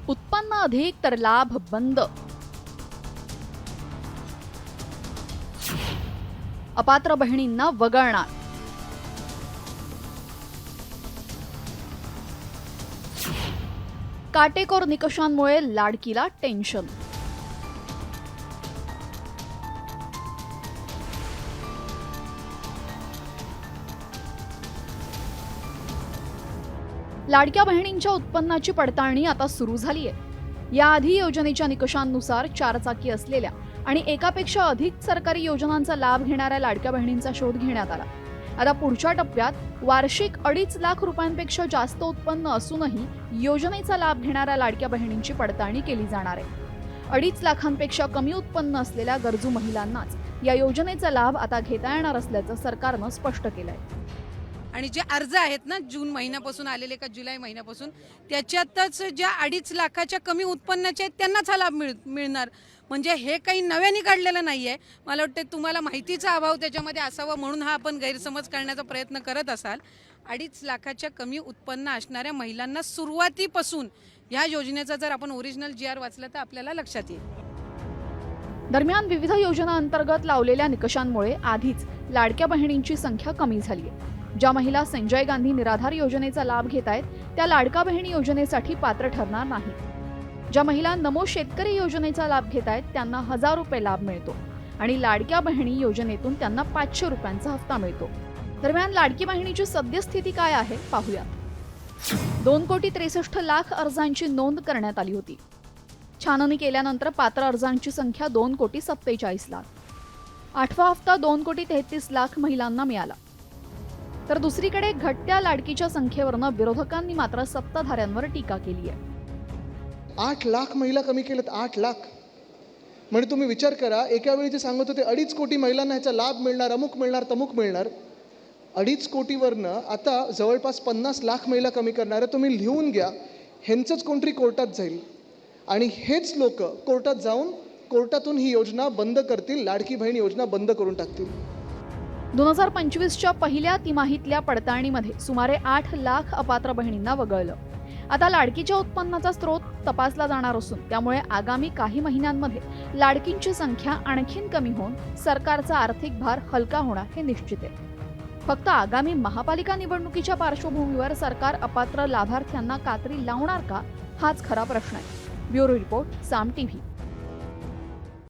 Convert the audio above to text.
उत्पन्न अधिक तर लाभ बंद. अपात्र बहिणींना वगळणार. काटेकोर निकषांमुळे लाडकीला टेन्शन. लाडक्या बहिणींच्या उत्पन्नाची पडताळणी आता सुरू झाली आहे. याआधी योजनेच्या निकषांनुसार 4 चाकी असलेल्या आणि एकापेक्षा अधिक सरकारी योजनांचा लाभ घेणाऱ्या लाडक्या बहिणींचा शोध घेण्यात आला. आता पुढच्या टप्प्यात वार्षिक 2.5 लाख रुपयांपेक्षा जास्त उत्पन्न असूनही योजनेचा लाभ घेणाऱ्या लाडक्या बहिणींची पडताळणी केली जाणार आहे. 2.5 लाखांपेक्षा कमी उत्पन्न असलेल्या गरजू महिलांनाच या योजनेचा लाभ आता घेता येणार असल्याचं सरकारनं स्पष्ट केलंय. आणि जे अर्ज आहेत ना जून महिन्यापासून आलेले का जुलै महिन्यापासून त्याच्यातच ज्या 2.5 लाखाच्या कमी उत्पन्नाचे आहेत त्यांनाच हा लाभ मिळणार. म्हणजे हे काही नव्याने काढलेलं नाही आहे. मला वाटतं तुम्हाला माहितीचा अभाव त्याच्यामध्ये असावा म्हणून हा आपण गैरसमज करण्याचा प्रयत्न करत असाल. 2.5 लाखाच्या कमी उत्पन्न असणाऱ्या महिलांना सुरुवातीपासून ह्या योजनेचा जर आपण ओरिजिनल GR वाचला तर आपल्याला लक्षात येईल. दरम्यान विविध योजना अंतर्गत लावलेल्या निकषांमुळे आधीच लाडक्या बहिणींची संख्या कमी झाली आहे. ज्या महिला संजय गांधी निराधार योजनेचा लाभ घेत आहेत त्या लाडका बहिणी योजनेसाठी पात्र ठरणार नाही. ज्या महिला नमो शेतकरी योजनेचा लाभ घेत आहेत त्यांना 1000 रुपये लाभ मिळतो आणि लाडक्या बहिणी योजनेतून त्यांना 500 रुपयांचा हप्ता मिळतो. दरम्यान लाडकी बहिणीची सद्यस्थिती काय आहे पाहूया. 2,63,00,000 अर्जांची नोंद करण्यात आली होती. छाननी केल्यानंतर पात्र अर्जांची संख्या 2,47,00,000. 8वा हप्ता 2,33,00,000 महिलांना मिळाला. तर दुसरीकडे घटत्या लाडकीच्या संख्येवरनं विरोधकांनी मात्र सत्ताधाऱ्यांवर टीका केली आहे. 8 लाख महिला कमी केलेत. 8 लाख म्हणजे तुम्ही विचार करा, एका वेळी जे सांगत होते 2.5 कोटी महिलांना ह्याचा लाभ मिळणार, अमुक मिळणार तमुक मिळणार, 2.5 कोटीवरनं आता जवळपास 50 लाख महिला कमी करणार आहे. तुम्ही लिहून घ्या, ह्यांचंच कोणतरी कोर्टात जाईल आणि हेच लोक कोर्टात जाऊन कोर्टातून ही योजना बंद करतील, लाडकी बहीण योजना बंद करून टाकतील. 2025च्या पहिल्या तिमाहीतल्या पडताळणीमध्ये सुमारे 8 लाख अपात्र बहिणींना वगळलं. आता लाडकीच्या उत्पन्नाचा स्रोत तपासला जाणार असून त्यामुळे आगामी काही महिन्यांमध्ये लाडकींची संख्या आणखीन कमी होऊन सरकारचा आर्थिक भार हलका होणार हे निश्चित आहे. फक्त आगामी महापालिका निवडणुकीच्या पार्श्वभूमीवर सरकार अपात्र लाभार्थ्यांना कात्री लावणार का हाच खरा प्रश्न आहे. ब्युरो रिपोर्ट, साम TV.